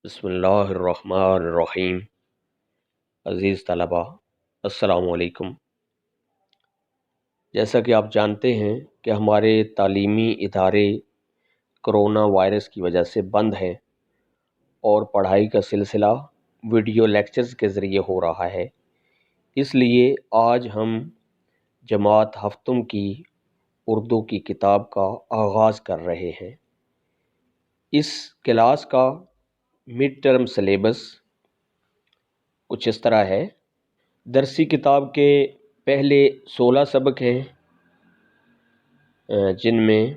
بسم اللہ الرحمن الرحیم۔ عزیز طلبہ، السلام علیکم۔ جیسا کہ آپ جانتے ہیں کہ ہمارے تعلیمی ادارے کرونا وائرس کی وجہ سے بند ہیں اور پڑھائی کا سلسلہ ویڈیو لیکچرز کے ذریعے ہو رہا ہے۔ اس لیے آج ہم جماعت ہفتم کی اردو کی کتاب کا آغاز کر رہے ہیں۔ اس کلاس کا مڈ ٹرم سلیبس کچھ اس طرح ہے۔ درسی کتاب کے پہلے 16 سبق ہیں، جن میں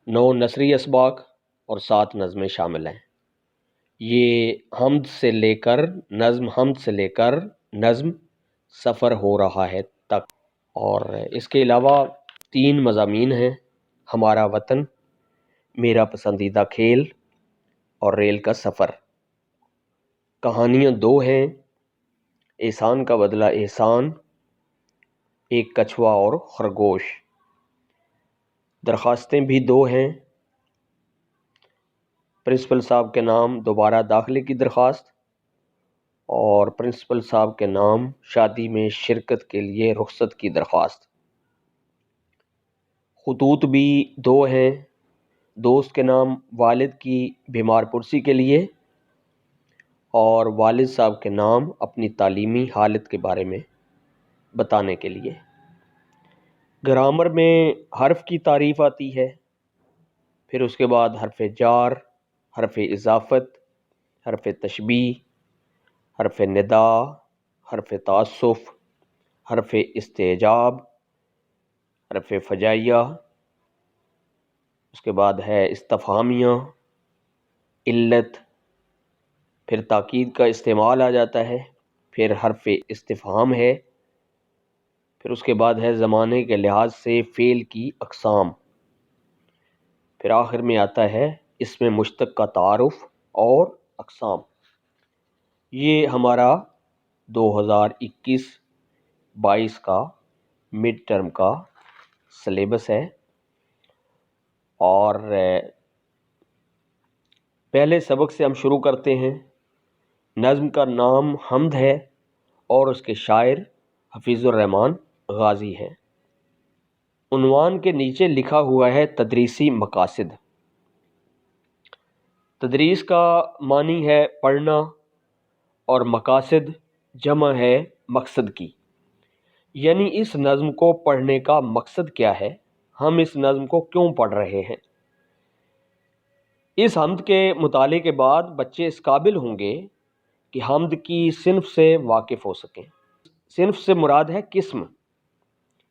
9 نثری اسباق اور 7 نظمیں شامل ہیں۔ یہ حمد سے لے کر نظم سفر ہو رہا ہے تک، اور اس کے علاوہ 3 مضامین ہیں: ہمارا وطن، میرا پسندیدہ کھیل اور ریل کا سفر۔ کہانیاں 2 ہیں: احسان کا بدلہ احسان، ایک کچھوا اور خرگوش۔ درخواستیں بھی 2 ہیں: پرنسپل صاحب کے نام دوبارہ داخلے کی درخواست اور پرنسپل صاحب کے نام شادی میں شرکت کے لیے رخصت کی درخواست۔ خطوط بھی 2 ہیں: دوست کے نام والد کی بیمار پرسی کے لیے اور والد صاحب کے نام اپنی تعلیمی حالت کے بارے میں بتانے کے لیے۔ گرامر میں حرف کی تعریف آتی ہے، پھر اس کے بعد حرف جار، حرف اضافت، حرف تشبیہ، حرف ندا، حرف تعسف، حرف استعجاب، حرف فجائیہ، اس کے بعد ہے استفہامیہ، علت، پھر تاکید کا استعمال آ جاتا ہے، پھر حرف استفہام ہے، پھر اس کے بعد ہے زمانے کے لحاظ سے فعل کی اقسام، پھر آخر میں آتا ہے اسم مشتق کا تعارف اور اقسام۔ یہ ہمارا 2021-22 کا مڈ ٹرم کا سلیبس ہے، اور پہلے سبق سے ہم شروع کرتے ہیں۔ نظم کا نام حمد ہے اور اس کے شاعر حفیظ الرحمن غازی ہیں۔ عنوان کے نیچے لکھا ہوا ہے تدریسی مقاصد۔ تدریس کا معنی ہے پڑھنا، اور مقاصد جمع ہے مقصد کی، یعنی اس نظم کو پڑھنے کا مقصد کیا ہے، ہم اس نظم کو کیوں پڑھ رہے ہیں۔ اس حمد کے مطالعے کے بعد بچے اس قابل ہوں گے کہ حمد کی صنف سے واقف ہو سکیں۔ صنف سے مراد ہے قسم،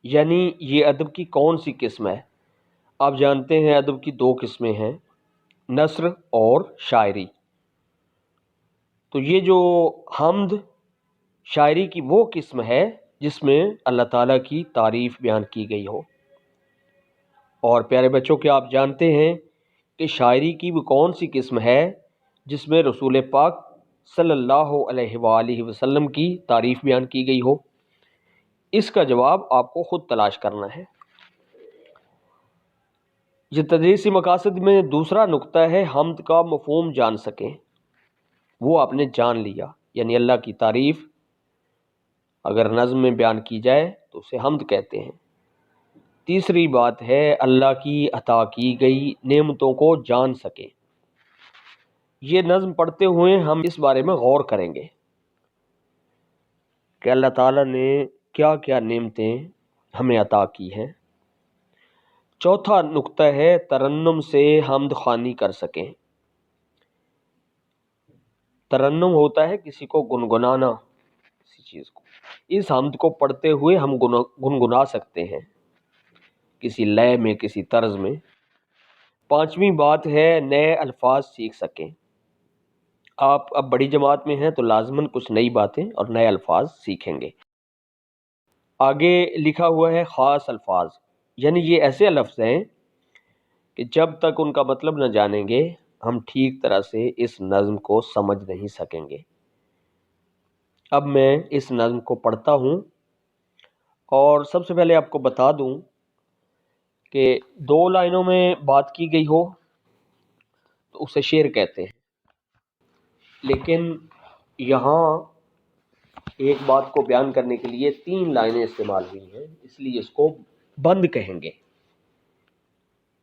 یعنی یہ ادب کی کون سی قسم ہے۔ آپ جانتے ہیں ادب کی 2 قسمیں ہیں، نثر اور شاعری۔ تو یہ جو حمد شاعری کی وہ قسم ہے جس میں اللہ تعالیٰ کی تعریف بیان کی گئی ہو۔ اور پیارے بچوں، کہ آپ جانتے ہیں کہ شاعری کی وہ کون سی قسم ہے جس میں رسول پاک صلی اللہ علیہ وآلہ وسلم کی تعریف بیان کی گئی ہو؟ اس کا جواب آپ کو خود تلاش کرنا ہے۔ یہ تدریسی مقاصد میں دوسرا نقطہ ہے حمد کا مفہوم جان سکیں۔ وہ آپ نے جان لیا، یعنی اللہ کی تعریف اگر نظم میں بیان کی جائے تو اسے حمد کہتے ہیں۔ تیسری بات ہے اللہ کی عطا کی گئی نعمتوں کو جان سکیں۔ یہ نظم پڑھتے ہوئے ہم اس بارے میں غور کریں گے کہ اللہ تعالیٰ نے کیا کیا نعمتیں ہمیں عطا کی ہیں۔ چوتھا نقطہ ہے ترنم سے حمد خوانی کر سکیں۔ ترنم ہوتا ہے کسی کو گنگنانا، کسی چیز کو۔ اس حمد کو پڑھتے ہوئے ہم گنگنا سکتے ہیں کسی لے میں، کسی طرز میں۔ پانچویں بات ہے نئے الفاظ سیکھ سکیں۔ آپ اب بڑی جماعت میں ہیں تو لازماً کچھ نئی باتیں اور نئے الفاظ سیکھیں گے۔ آگے لکھا ہوا ہے خاص الفاظ، یعنی یہ ایسے لفظ ہیں کہ جب تک ان کا مطلب نہ جانیں گے ہم ٹھیک طرح سے اس نظم کو سمجھ نہیں سکیں گے۔ اب میں اس نظم کو پڑھتا ہوں، اور سب سے پہلے آپ کو بتا دوں کہ 2 لائنوں میں بات کی گئی ہو تو اسے شعر کہتے ہیں، لیکن یہاں ایک بات کو بیان کرنے کے لیے 3 لائنیں استعمال ہوئی ہیں، اس لیے اس کو بند کہیں گے،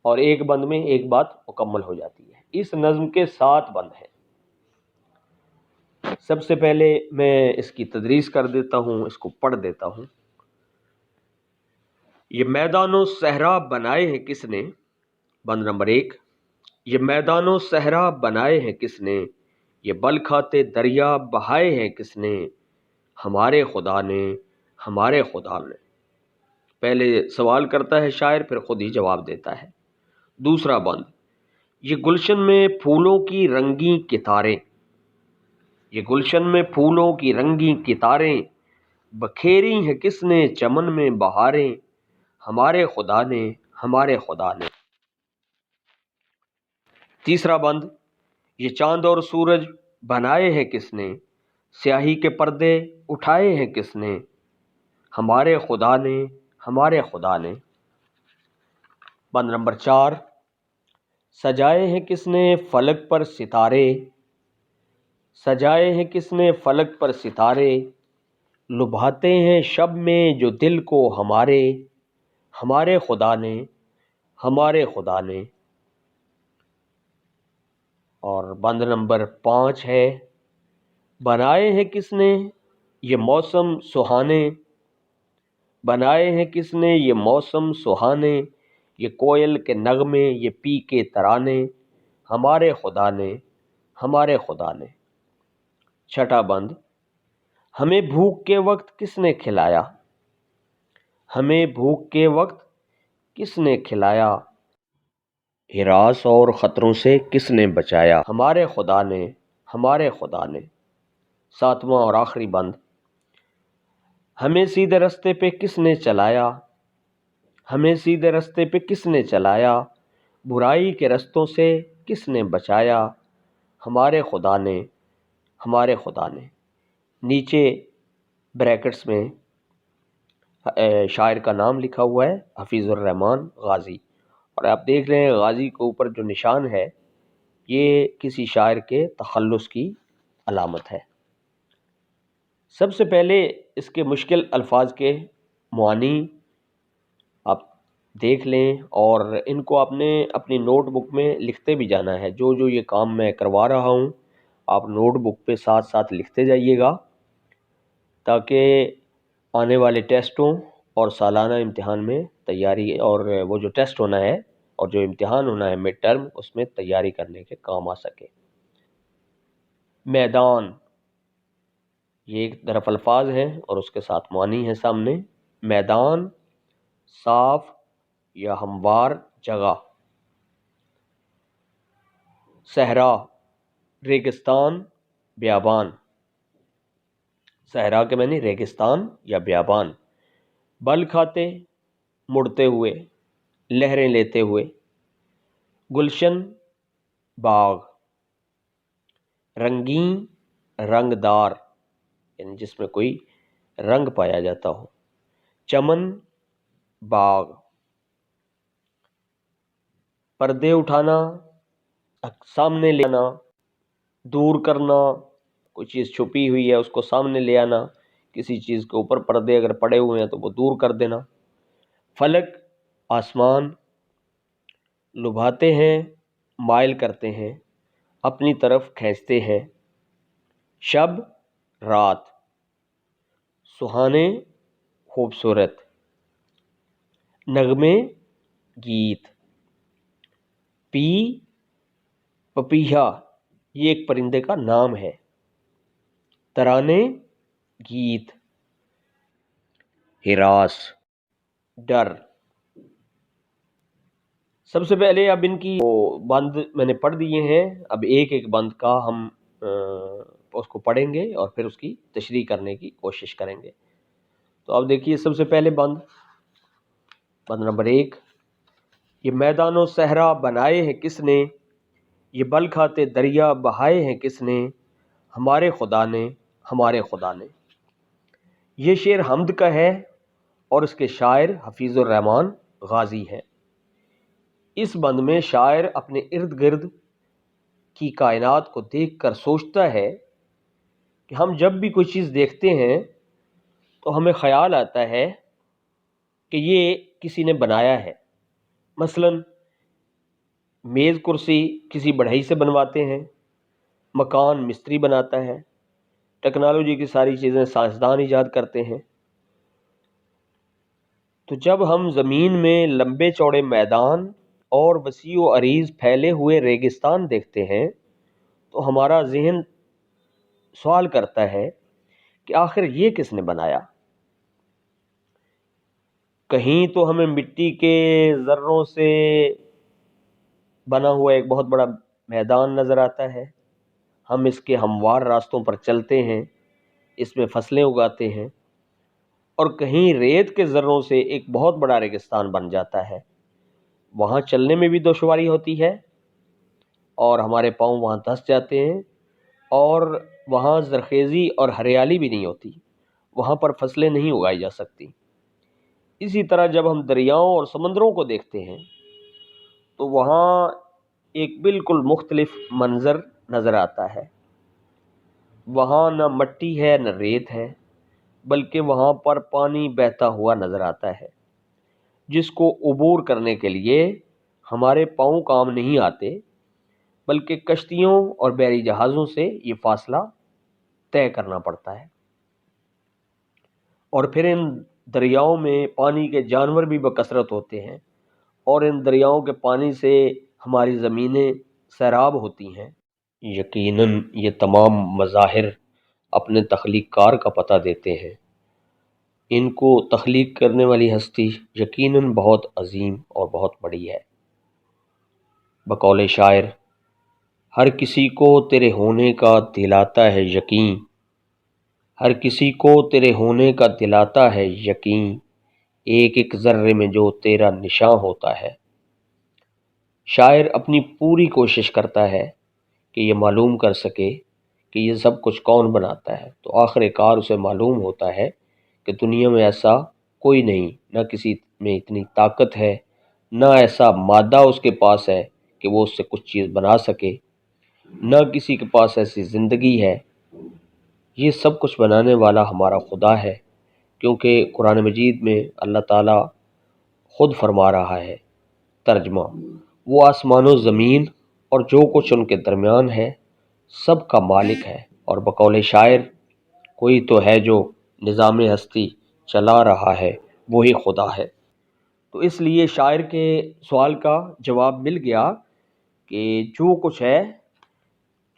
اور ایک بند میں ایک بات مکمل ہو جاتی ہے۔ اس نظم کے 7 بند ہیں۔ سب سے پہلے میں اس کی تدریس کر دیتا ہوں، اس کو پڑھ دیتا ہوں۔ یہ میدان و صحرا بنائے ہیں کس نے، بند نمبر 1۔ یہ میدان و صحرا بنائے ہیں کس نے، یہ بل کھاتے دریا بہائے ہیں کس نے، ہمارے خدا نے، ہمارے خدا نے۔ پہلے سوال کرتا ہے شاعر، پھر خود ہی جواب دیتا ہے۔ دوسرا بند، یہ گلشن میں پھولوں کی رنگیں کتاریں، یہ گلشن میں پھولوں کی رنگیں کتاریں، بکھیری ہیں کس نے چمن میں بہاریں، ہمارے خدا نے، ہمارے خدا نے۔ تیسرا بند، یہ چاند اور سورج بنائے ہیں کس نے، سیاہی کے پردے اٹھائے ہیں کس نے، ہمارے خدا نے، ہمارے خدا نے۔ بند نمبر 4، سجائے ہیں کس نے فلک پر ستارے، سجائے ہیں کس نے فلک پر ستارے، لبھاتے ہیں شب میں جو دل کو ہمارے، ہمارے خدا نے، ہمارے خدا نے۔ اور بند نمبر 5 ہے، بنائے ہیں کس نے یہ موسم سہانے، بنائے ہیں کس نے یہ موسم سہانے، یہ کوئل کے نغمے، یہ پی کے ترانے، ہمارے خدا نے، ہمارے خدا نے۔ چھٹا بند، ہمیں بھوک کے وقت کس نے کھلایا، ہمیں بھوک کے وقت کس نے کھلایا، ہراس اور خطروں سے کس نے بچایا، ہمارے خدا نے، ہمارے خدا نے۔ ساتواں اور آخری بند، ہمیں سیدھے رستے پہ کس نے چلایا، ہمیں سیدھے رستے پہ کس نے چلایا، برائی کے رستوں سے کس نے بچایا، ہمارے خدا نے، ہمارے خدا نے۔ نیچے بریکٹس میں شاعر کا نام لکھا ہوا ہے، حفیظ الرحمن غازی، اور آپ دیکھ رہے ہیں غازی کے اوپر جو نشان ہے یہ کسی شاعر کے تخلص کی علامت ہے۔ سب سے پہلے اس کے مشکل الفاظ کے معانی آپ دیکھ لیں، اور ان کو آپ نے اپنی نوٹ بک میں لکھتے بھی جانا ہے۔ جو جو یہ کام میں کروا رہا ہوں آپ نوٹ بک پہ ساتھ ساتھ لکھتے جائیے گا، تاکہ آنے والے ٹیسٹوں اور سالانہ امتحان میں تیاری، اور وہ جو ٹیسٹ ہونا ہے اور جو امتحان ہونا ہے مڈ ٹرم، اس میں تیاری کرنے کے کام آ سکے۔ میدان، یہ ایک طرف الفاظ ہیں اور اس کے ساتھ معنی ہے سامنے۔ میدان، صاف یا ہموار جگہ۔ صحرا، ریگستان، بیابان۔ صحرا کے معنی ریگستان یا بیابان۔ بل کھاتے، مڑتے ہوئے، لہریں لیتے ہوئے۔ گلشن، باغ۔ رنگین، رنگدار، یعنی جس میں کوئی رنگ پایا جاتا ہو۔ چمن، باغ۔ پردے اٹھانا، سامنے لے آنا، دور کرنا، کوئی چیز چھپی ہوئی ہے اس کو سامنے لے آنا، کسی چیز کے اوپر پردے اگر پڑے ہوئے ہیں تو وہ دور کر دینا۔ فلک، آسمان۔ لبھاتے ہیں، مائل کرتے ہیں، اپنی طرف کھینچتے ہیں۔ شب، رات۔ سہانے، خوبصورت۔ نغمے، گیت۔ پی، پپیہا، یہ ایک پرندے کا نام ہے۔ ترانے، گیت۔ ہراس، ڈر۔ سب سے پہلے اب ان کی بند میں نے پڑھ دیے ہیں، اب ایک ایک بند کا ہم اس کو پڑھیں گے اور پھر اس کی تشریح کرنے کی کوشش کریں گے۔ تو اب دیکھیے سب سے پہلے بند نمبر 1، یہ میدان و صحرا بنائے ہیں کس نے، یہ بل کھاتے دریا بہائے ہیں کس نے، ہمارے خدا نے، ہمارے خدا نے۔ یہ شعر حمد کا ہے اور اس کے شاعر حفیظ الرحمن غازی ہیں۔ اس بند میں شاعر اپنے ارد گرد کی کائنات کو دیکھ کر سوچتا ہے کہ ہم جب بھی کوئی چیز دیکھتے ہیں تو ہمیں خیال آتا ہے کہ یہ کسی نے بنایا ہے۔ مثلا میز کرسی کسی بڑھئی سے بنواتے ہیں، مکان مستری بناتا ہے، ٹیکنالوجی کی ساری چیزیں سائنسدان ایجاد کرتے ہیں۔ تو جب ہم زمین میں لمبے چوڑے میدان اور وسیع و عریض پھیلے ہوئے ریگستان دیکھتے ہیں تو ہمارا ذہن سوال کرتا ہے کہ آخر یہ کس نے بنایا؟ کہیں تو ہمیں مٹی کے ذروں سے بنا ہوا ایک بہت بڑا میدان نظر آتا ہے، ہم اس کے ہموار راستوں پر چلتے ہیں، اس میں فصلیں اگاتے ہیں، اور کہیں ریت کے ذروں سے ایک بہت بڑا ریگستان بن جاتا ہے، وہاں چلنے میں بھی دشواری ہوتی ہے اور ہمارے پاؤں وہاں دھس جاتے ہیں، اور وہاں زرخیزی اور ہریالی بھی نہیں ہوتی، وہاں پر فصلیں نہیں اگائی جا سکتی۔ اسی طرح جب ہم دریاؤں اور سمندروں کو دیکھتے ہیں تو وہاں ایک بالکل مختلف منظر نظر آتا ہے۔ وہاں نہ مٹی ہے نہ ریت ہے، بلکہ وہاں پر پانی بہتا ہوا نظر آتا ہے، جس کو عبور کرنے کے لیے ہمارے پاؤں کام نہیں آتے، بلکہ کشتیوں اور بحری جہازوں سے یہ فاصلہ طے کرنا پڑتا ہے۔ اور پھر ان دریاؤں میں پانی کے جانور بھی بکثرت ہوتے ہیں، اور ان دریاؤں کے پانی سے ہماری زمینیں سیراب ہوتی ہیں۔ یقیناً یہ تمام مظاہر اپنے تخلیق کار کا پتہ دیتے ہیں۔ ان کو تخلیق کرنے والی ہستی یقیناً بہت عظیم اور بہت بڑی ہے۔ بقول شاعر، ہر کسی کو تیرے ہونے کا دلاتا ہے یقین، ہر کسی کو تیرے ہونے کا دلاتا ہے یقین، ایک ایک ذرے میں جو تیرا نشاں ہوتا ہے۔ شاعر اپنی پوری کوشش کرتا ہے کہ یہ معلوم کر سکے کہ یہ سب کچھ کون بناتا ہے، تو آخر کار اسے معلوم ہوتا ہے کہ دنیا میں ایسا کوئی نہیں، نہ کسی میں اتنی طاقت ہے، نہ ایسا مادہ اس کے پاس ہے کہ وہ اس سے کچھ چیز بنا سکے، نہ کسی کے پاس ایسی زندگی ہے۔ یہ سب کچھ بنانے والا ہمارا خدا ہے، کیونکہ قرآن مجید میں اللہ تعالیٰ خود فرما رہا ہے، ترجمہ، وہ آسمان و زمین اور جو کچھ ان کے درمیان ہے سب کا مالک ہے، اور بقول شاعر، کوئی تو ہے جو نظام ہستی چلا رہا ہے، وہی خدا ہے۔ تو اس لیے شاعر کے سوال کا جواب مل گیا کہ جو کچھ ہے،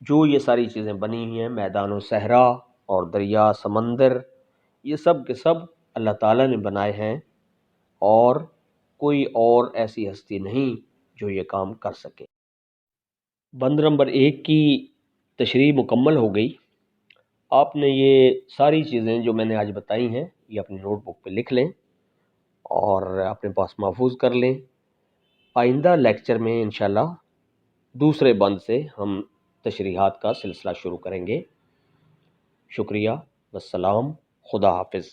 جو یہ ساری چیزیں بنی ہوئی ہیں، میدان و صحرا اور دریا سمندر، یہ سب کے سب اللہ تعالیٰ نے بنائے ہیں، اور کوئی اور ایسی ہستی نہیں جو یہ کام کر سکے۔ بند نمبر 1 کی تشریح مکمل ہو گئی۔ آپ نے یہ ساری چیزیں جو میں نے آج بتائی ہیں یہ اپنی نوٹ بک پہ لکھ لیں اور اپنے پاس محفوظ کر لیں۔ آئندہ لیکچر میں انشاءاللہ دوسرے بند سے ہم تشریحات کا سلسلہ شروع کریں گے۔ شکریہ، والسلام، خدا حافظ۔